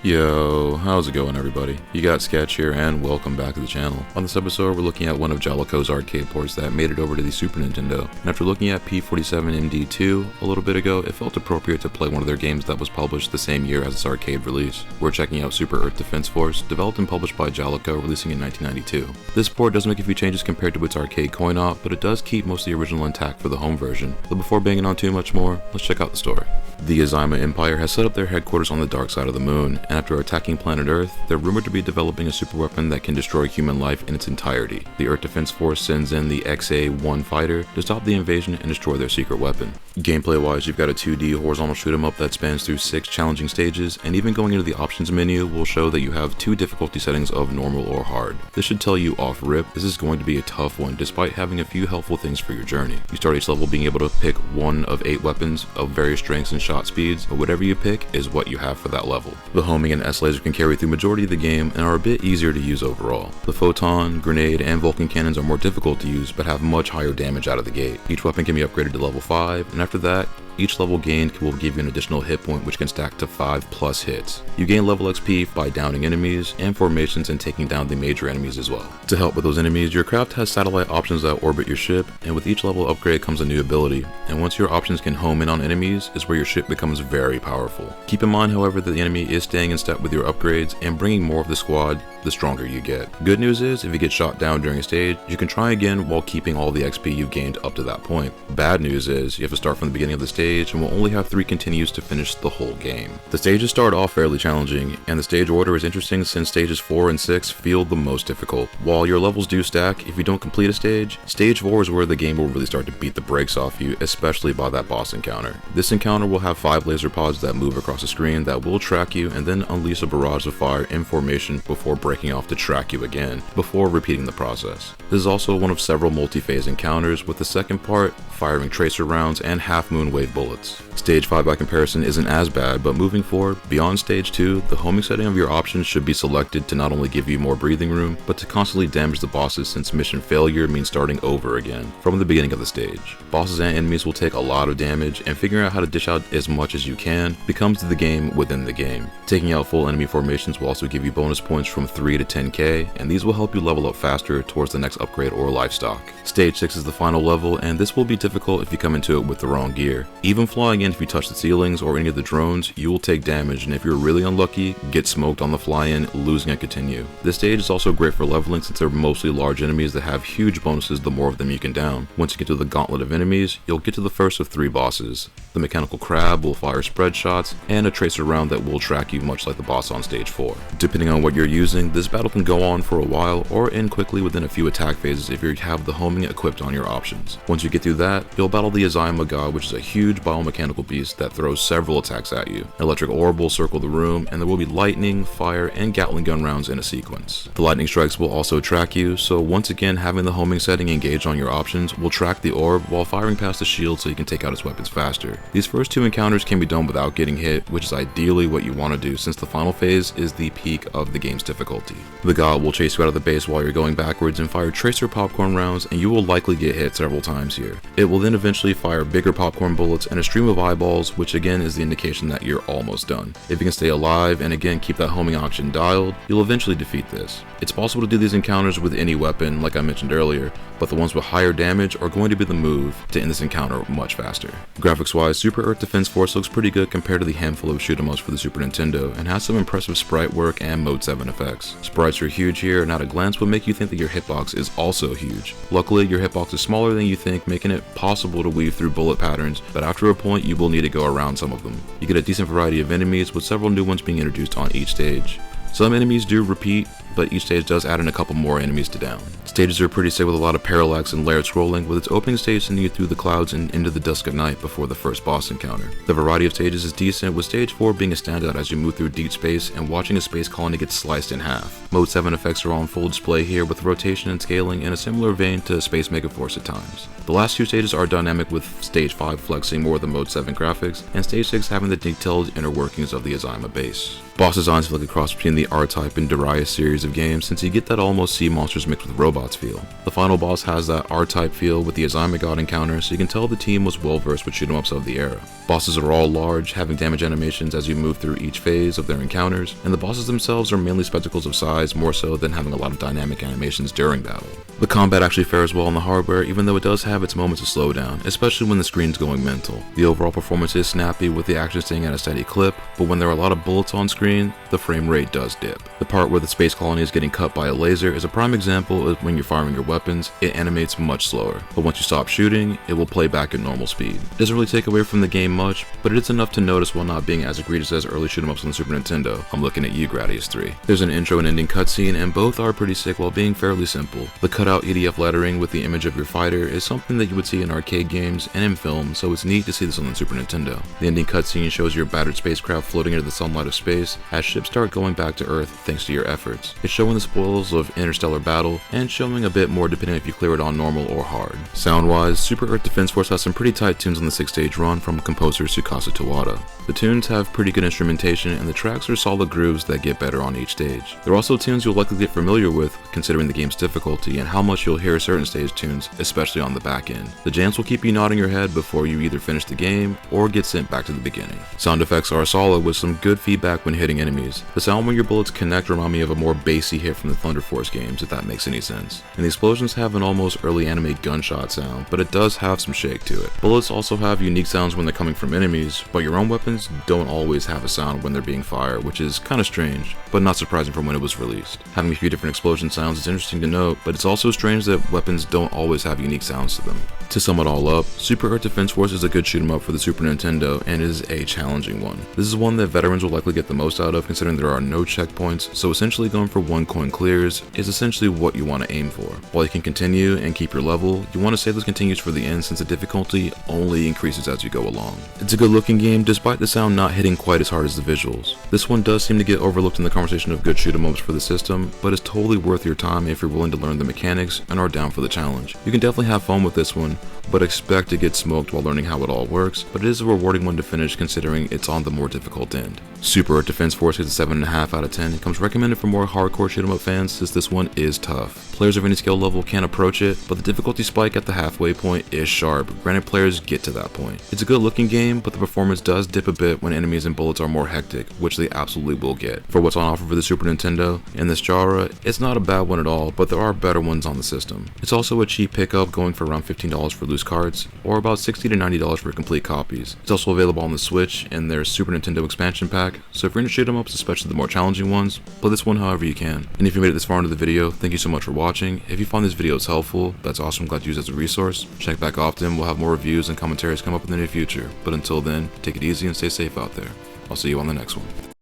Yo, how's it going everybody? You got Sketch here and welcome back to the channel. On this episode we're looking at one of Jaleco's arcade ports that made it over to the Super Nintendo, and after looking at P47MD2 a little bit ago, it felt appropriate to play one of their games that was published the same year as its arcade release. We're checking out Super Earth Defense Force, developed and published by Jaleco, releasing in 1992. This port does make a few changes compared to its arcade coin-op, but it does keep most of the original intact for the home version. But before banging on too much more, let's check out the story. The Azima Empire has set up their headquarters on the dark side of the moon, and after attacking planet Earth, they're rumored to be developing a super weapon that can destroy human life in its entirety. The Earth Defense Force sends in the XA-1 fighter to stop the invasion and destroy their secret weapon. Gameplay wise, you've got a 2D horizontal shoot 'em up that spans through 6 challenging stages, and even going into the options menu will show that you have 2 difficulty settings of normal or hard. This should tell you off rip this is going to be a tough one despite having a few helpful things for your journey. You start each level being able to pick one of 8 weapons of various strengths and shot speeds, but whatever you pick is what you have for that level. The homing and S-laser can carry through majority of the game and are a bit easier to use overall. The photon, grenade, and Vulcan cannons are more difficult to use but have much higher damage out of the gate. Each weapon can be upgraded to level 5, and after that, each level gained will give you an additional hit point which can stack to 5+ hits. You gain level XP by downing enemies and formations and taking down the major enemies as well. To help with those enemies, your craft has satellite options that orbit your ship, and with each level upgrade comes a new ability, and once your options can home in on enemies is where your ship becomes very powerful. Keep in mind however that the enemy is staying in step with your upgrades and bringing more of the squad the stronger you get. Good news is if you get shot down during a stage, you can try again while keeping all the XP you've gained up to that point. Bad news is you have to start from the beginning of the stage and will only have 3 continues to finish the whole game. The stages start off fairly challenging, and the stage order is interesting since stages 4 and 6 feel the most difficult. While your levels do stack, if you don't complete a stage, stage 4 is where the game will really start to beat the brakes off you, especially by that boss encounter. This encounter will have 5 laser pods that move across the screen that will track you and then unleash a barrage of fire in formation before breaking off to track you again, before repeating the process. This is also one of several multi-phase encounters, with the second part firing tracer rounds and half-moon wave bullets. Stage 5 by comparison isn't as bad, but moving forward, beyond stage 2, the homing setting of your options should be selected to not only give you more breathing room, but to constantly damage the bosses since mission failure means starting over again, from the beginning of the stage. Bosses and enemies will take a lot of damage, and figuring out how to dish out as much as you can becomes the game within the game. Taking out full enemy formations will also give you bonus points from 3 to 10k, and these will help you level up faster towards the next upgrade or livestock. Stage 6 is the final level, and this will be difficult if you come into it with the wrong gear. Even flying in, if you touch the ceilings or any of the drones, you will take damage, and if you're really unlucky, get smoked on the fly-in, losing a continue. This stage is also great for leveling since they're mostly large enemies that have huge bonuses the more of them you can down. Once you get to the gauntlet of enemies, you'll get to the first of 3 bosses. The mechanical crab will fire spread shots, and a tracer round that will track you much like the boss on stage 4. Depending on what you're using, this battle can go on for a while or end quickly within a few attack phases if you have the homing equipped on your options. Once you get through that, you'll battle the Azima god, which is a huge biomechanical beast that throws several attacks at you. An electric orb will circle the room, and there will be lightning, fire, and Gatling gun rounds in a sequence. The lightning strikes will also track you, so once again having the homing setting engaged on your options will track the orb while firing past the shield so you can take out its weapons faster. These first 2 encounters can be done without getting hit, which is ideally what you want to do since the final phase is the peak of the game's difficulty. The god will chase you out of the base while you're going backwards and fire tracer popcorn rounds, and you will likely get hit several times here. It will then eventually fire bigger popcorn bullets and a stream of eyeballs, which again is the indication that you're almost done. If you can stay alive and again keep that homing option dialed, you'll eventually defeat this. It's possible to do these encounters with any weapon like I mentioned earlier, but the ones with higher damage are going to be the move to end this encounter much faster. Graphics wise, Super Earth Defense Force looks pretty good compared to the handful of shoot 'em ups for the Super Nintendo, and has some impressive sprite work and Mode 7 effects. Sprites are huge here, and at a glance will make you think that your hitbox is also huge. Luckily, your hitbox is smaller than you think, making it possible to weave through bullet patterns, but after a point you will need to go around some of them. You get a decent variety of enemies, with several new ones being introduced on each stage. Some enemies do repeat, but each stage does add in a couple more enemies to down. Stages are pretty sick with a lot of parallax and layered scrolling, with its opening stage sending you through the clouds and into the dusk of night before the first boss encounter. The variety of stages is decent, with stage 4 being a standout as you move through deep space and watching a space colony get sliced in half. Mode 7 effects are on full display here, with rotation and scaling in a similar vein to Space Megaforce at times. The last 2 stages are dynamic, with stage 5 flexing more of the Mode 7 graphics, and stage 6 having the detailed inner workings of the Azima base. Boss designs feel like a cross between the the R-Type and Darius series of games, since you get that almost sea monsters mixed with robots feel. The final boss has that R-Type feel with the Azimagod encounter, so you can tell the team was well versed with shoot 'em ups of the era. Bosses are all large, having damage animations as you move through each phase of their encounters, and the bosses themselves are mainly spectacles of size more so than having a lot of dynamic animations during battle. The combat actually fares well on the hardware, even though it does have its moments of slowdown, especially when the screen's going mental. The overall performance is snappy with the action staying at a steady clip, but when there are a lot of bullets on screen, the frame rate does dip. The part where the space colony is getting cut by a laser is a prime example of when you're firing your weapons, it animates much slower, but once you stop shooting, it will play back at normal speed. It doesn't really take away from the game much, but it is enough to notice while not being as egregious as early shoot 'em ups on the Super Nintendo. I'm looking at you, Gradius 3. There's an intro and ending cutscene, and both are pretty sick while being fairly simple. The cutout EDF lettering with the image of your fighter is something that you would see in arcade games and in film, so it's neat to see this on the Super Nintendo. The ending cutscene shows your battered spacecraft floating into the sunlight of space as ships start going back to Earth thanks to your efforts. It's showing the spoils of interstellar battle and showing a bit more depending if you clear it on normal or hard. Sound-wise, Super Earth Defense Force has some pretty tight tunes on the 6-stage run from composer Tsukasa Tawada. The tunes have pretty good instrumentation and the tracks are solid grooves that get better on each stage. They're also tunes you'll likely get familiar with considering the game's difficulty and how much you'll hear certain stage tunes, especially on the back end. The jams will keep you nodding your head before you either finish the game or get sent back to the beginning. Sound effects are solid with some good feedback when hitting enemies. The sound when your bullets connect remind me of a more bassy hit from the Thunder Force games, if that makes any sense. And the explosions have an almost early anime gunshot sound, but it does have some shake to it. Bullets also have unique sounds when they're coming from enemies, but your own weapons don't always have a sound when they're being fired, which is kinda strange, but not surprising from when it was released. Having a few different explosion sounds is interesting to note, but it's also strange that weapons don't always have unique sounds to them. To sum it all up, Super Earth Defense Force is a good shoot 'em up for the Super Nintendo and is a challenging one. This is one that veterans will likely get the most out of considering there are no checkpoints, so essentially going for 1 coin clears is essentially what you want to aim for. While you can continue and keep your level, you want to save those continues for the end since the difficulty only increases as you go along. It's a good looking game despite the sound not hitting quite as hard as the visuals. This one does seem to get overlooked in the conversation of good shoot 'em ups for the system, but it's totally worth your time if you're willing to learn the mechanics and are down for the challenge. You can definitely have fun with this one, but expect to get smoked while learning how it all works, but it is a rewarding one to finish considering it's on the more difficult end. Super Earth Defense Force gets a 7.5 out of 10 and comes recommended for more hardcore shoot 'em up fans since this one is tough. Players of any skill level can approach it, but the difficulty spike at the halfway point is sharp, granted players get to that point. It's a good looking game, but the performance does dip a bit when enemies and bullets are more hectic, which they absolutely will get. For what's on offer for the Super Nintendo, in this genre, it's not a bad one at all, but there are better ones on the system. It's also a cheap pickup, going for around $15 for loose cards, or about $60 to $90 for complete copies. It's also available on the Switch and their Super Nintendo expansion pack, so if you're into shoot 'em ups, especially the more challenging ones, play this one however you can. And if you made it this far into the video, thank you so much for watching. If you find these videos helpful, that's awesome, I'm glad to use it as a resource. Check back often, we'll have more reviews and commentaries come up in the near future. But until then, take it easy and stay safe out there. I'll see you on the next one.